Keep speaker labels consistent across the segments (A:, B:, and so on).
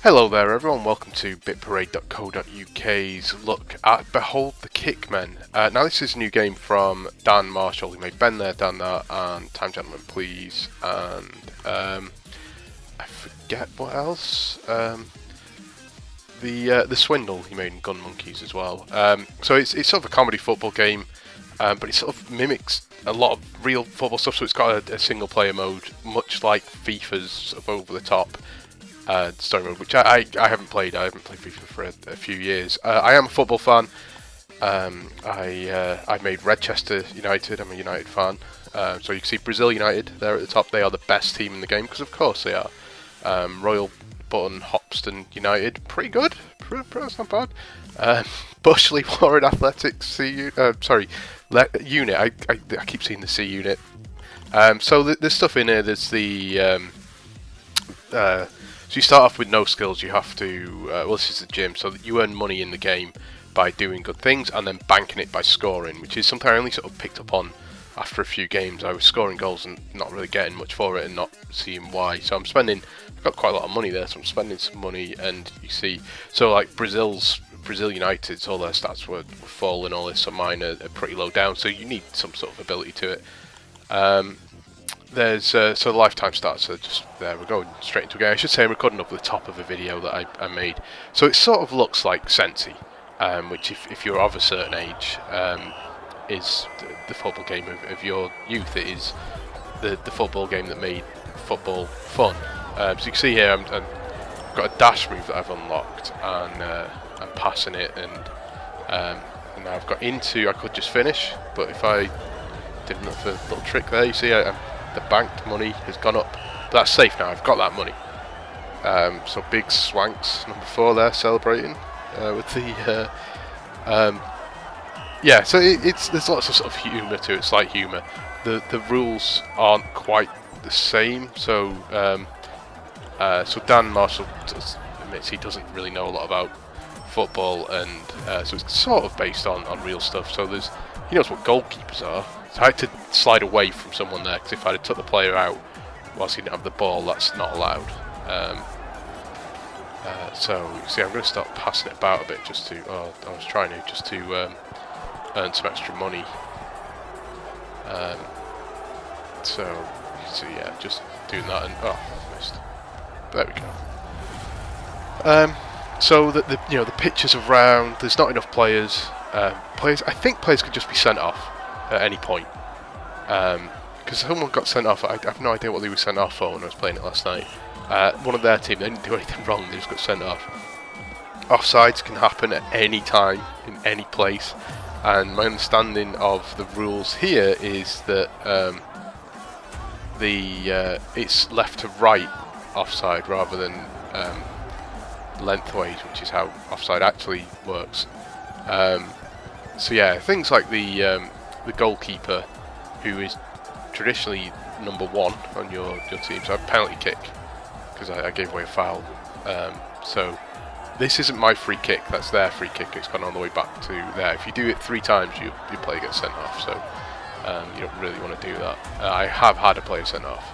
A: Hello there everyone, welcome to bitparade.co.uk's look at Behold the Kickmen. Now this is a new game from Dan Marshall, who made Ben There, Dan That, and Time Gentleman Please, and I forget what else. The Swindle he made in Gun Monkeys as well. So it's sort of a comedy football game, but it sort of mimics a lot of real football stuff, so it's got a single player mode, much like Fifa's sort of over the top story mode, which I haven't played. I haven't played FIFA for a few years. I am a football fan. I made Redchester United. I'm a United fan. So you can see Brazil United there at the top. They are the best team in the game because of course they are. Royal Button Hopston United, pretty good. That's not bad. Bushley Warren Athletics unit. I keep seeing the C unit. So there's stuff in here. There's the so you start off with no skills. You have to, well, this is the gym, so that you earn money in the game by doing good things and then banking it by scoring, which is something I only sort of picked up on after a few games. I was scoring goals and not really getting much for it and not seeing why. So I've got quite a lot of money there, so I'm spending some money, and you see, so like Brazil United's, all their stats were full and all this, so mine are pretty low down, so you need some sort of ability to it. There's so the lifetime stats, so just there, we're going straight into a game. I should say I'm recording up the top of a video that I made. So it sort of looks like Sensi, which if you're of a certain age, is the football game of your youth. It is the football game that made football fun. So you can see here I've got a dash move that I've unlocked, and I'm passing it, and now I've got into, I could just finish, but if I did another little trick there, you see the banked money has gone up. But that's safe now, I've got that money. So Big Swanks, number 4 there, celebrating with the... yeah, so there's lots of sort of humour to it, slight humour. The rules aren't quite the same, so so Dan Marshall admits he doesn't really know a lot about football, and so it's sort of based on real stuff. So he knows what goalkeepers are. So I had to slide away from someone there, because if I'd have took the player out whilst he didn't have the ball, that's not allowed. So you see, I'm going to start passing it about a bit just to, I was trying to, just to earn some extra money. So you see, yeah, just doing that, and I missed. There we go. So the pitch is around. There's not enough players. I think players could just be sent off at any point. Because someone got sent off. I have no idea what they were sent off for when I was playing it last night. One of their team, they didn't do anything wrong. They just got sent off. Offsides can happen at any time in any place. And my understanding of the rules here is that it's left to right offside rather than lengthways, which is how offside actually works. So yeah, things like the goalkeeper, who is traditionally number 1 on your team, so a penalty kick because I gave away a foul. So this isn't my free kick, that's their free kick. It's gone all the way back to there. If you do it 3 times, your player gets sent off. So you don't really want to do that. I have had a player sent off.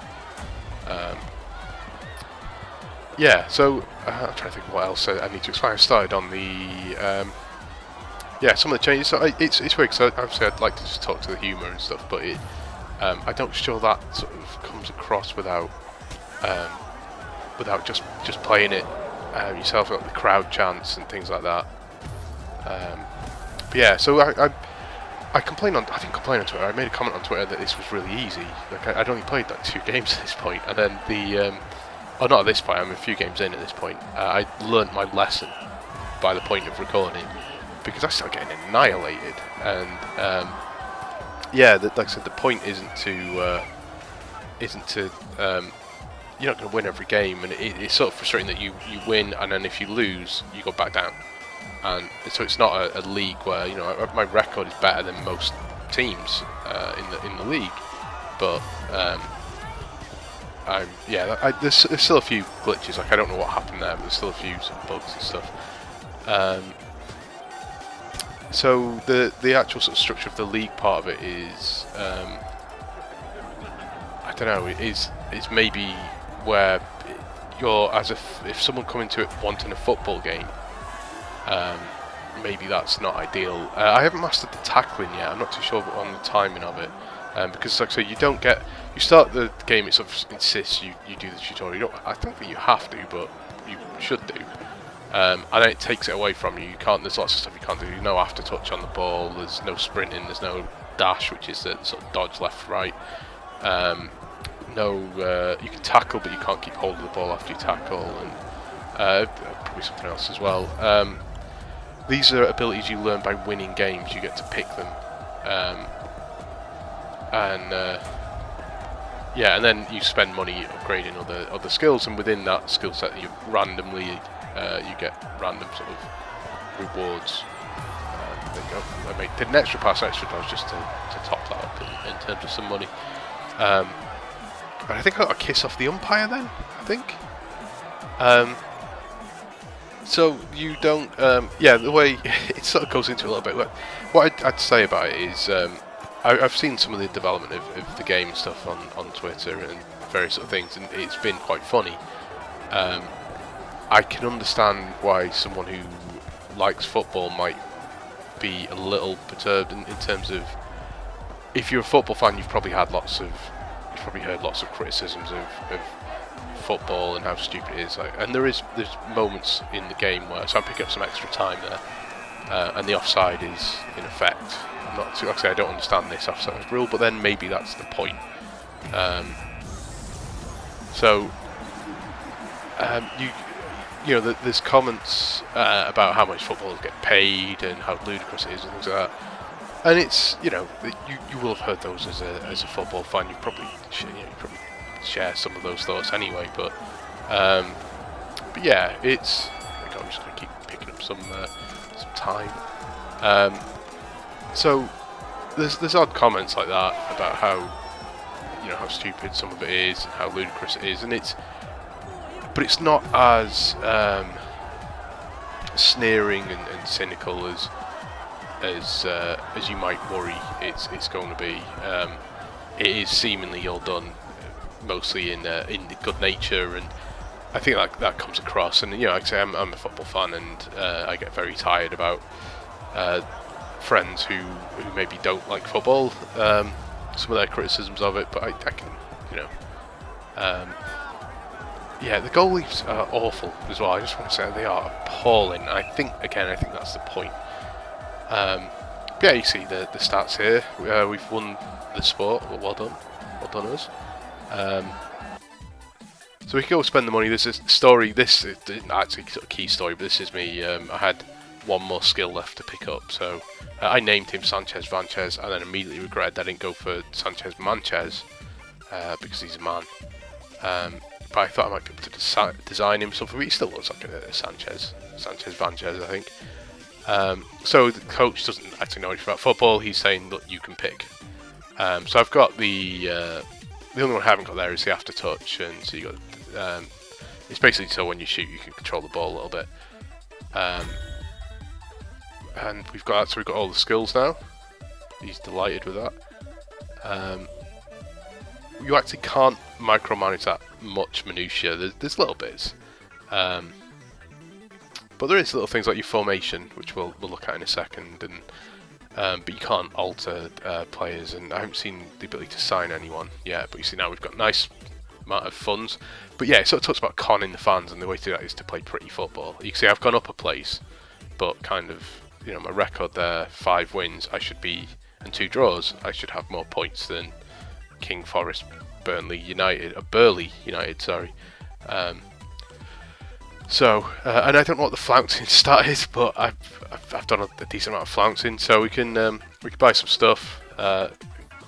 A: Yeah, so I'm trying to think of what else I need to explain. I started on the yeah, some of the changes. So it's weird, because obviously I'd like to just talk to the humour and stuff, but I don't sure that sort of comes across without just playing it yourself, like the crowd chants and things like that. But yeah, so I complained on, I didn't complain on Twitter, I made a comment on Twitter that this was really easy. Like I'd only played like 2 games at this point, and then not at this point, I'm a few games in at this point. I learnt my lesson by the point of recording, because I started getting annihilated, and yeah, like I said, the point isn't to you're not going to win every game, and it's sort of frustrating that you win, and then if you lose, you go back down. And so it's not a league where, my record is better than most teams in the league, but there's still a few glitches. Like I don't know what happened there, but there's still a few sort of bugs and stuff. So the actual sort of structure of the league part of it is, I don't know, is maybe where you're if someone come into it wanting a football game, maybe that's not ideal. I haven't mastered the tackling yet. I'm not too sure on the timing of it, because like I say, you start the game. It sort of insists you do the tutorial. I don't think you have to, but you should do. And then it takes it away from you. You can't. There's lots of stuff you can't do. No after touch on the ball. There's no sprinting. There's no dash, which is the sort of dodge left right. You can tackle, but you can't keep hold of the ball after you tackle, and probably something else as well. These are abilities you learn by winning games. You get to pick them, and then you spend money upgrading other skills, and within that skill set, you randomly you get random sort of rewards. There you go. I did an extra pass, extra dodge just to top that up in terms of some money. And I think I got a kiss off the umpire then. I think. So you don't. The way it sort of goes into a little bit. What I'd say about it is, I've seen some of the development of the game stuff on Twitter and various sort of things, and it's been quite funny. I can understand why someone who likes football might be a little perturbed in terms of, if you're a football fan, you've probably heard lots of criticisms of football and how stupid it is. And there's moments in the game where, so I'm picking up some extra time there, and the offside is in effect. I'm not too, like I say, I don't understand this offside rule, but then maybe that's the point. There's comments about how much footballers get paid and how ludicrous it is and things like that. And it's, you will have heard those as a football fan. You probably share some of those thoughts anyway. But yeah, it's. I'm just going to keep picking up some time. So there's odd comments like that about how stupid some of it is and how ludicrous it is, but it's not as sneering and cynical as you might worry it's going to be. It is seemingly all done mostly in the good nature, and I think that comes across. And like I say, I'm a football fan, and I get very tired about friends who maybe don't like football, some of their criticisms of it, but I can, the goalies are awful as well. I just want to say they are appalling. I think that's the point. You see the stats here. We've won the sport. Well done us. So we can go spend the money. This is story. This is actually sort of key story, but this is me. I had one more skill left to pick up, so I named him Sanchez Vanchez, and then immediately regretted I didn't go for Sanchez Manchez because he's a man. But I thought I might be able to design him something, but he still looks like a Sanchez Vanchez, I think. So the coach doesn't actually know anything about football. He's saying, look, you can pick. So I've got the only one I haven't got there is the after touch, and so you got it's basically so when you shoot you can control the ball a little bit. And we've got all the skills now. He's delighted with that. You actually can't micromanage that much minutiae. There's little bits, but there is little things like your formation, which we'll look at in a second, and but you can't alter players, and I haven't seen the ability to sign anyone yet. But you see now we've got nice amount of funds. But yeah, it sort of talks about conning the fans, and the way to do that is to play pretty football. You can see I've gone up a place, but kind of, my record there, 5 wins, and 2 draws, I should have more points than King Forest, Burley United, sorry. And I don't know what the flouncing stat is, but I've done a decent amount of flouncing, so we can buy some stuff,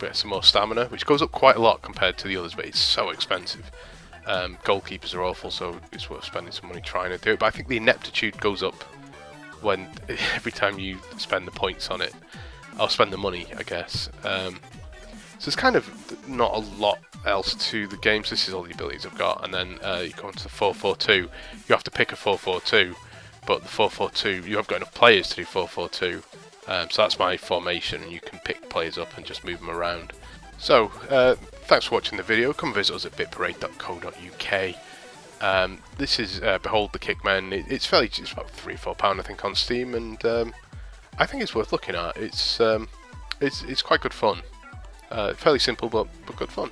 A: get some more stamina, which goes up quite a lot compared to the others, but it's so expensive. Goalkeepers are awful, so it's worth spending some money trying to do it. But I think the ineptitude goes up when every time you spend the points on it. I'll spend the money, I guess. So there's kind of not a lot else to the game. So this is all the abilities I've got, and then you go into the 4-4-2. You have to pick a 4-4-2, but the 4-4-2 you haven't got enough players to do 4-4-2. So that's my formation, and you can pick players up and just move them around. So thanks for watching the video. Come visit us at bitparade.co.uk. This is Behold the Kickmen. It's about £3 or £4 I think on Steam, and I think it's worth looking at. It's quite good fun. Fairly simple, but good fun.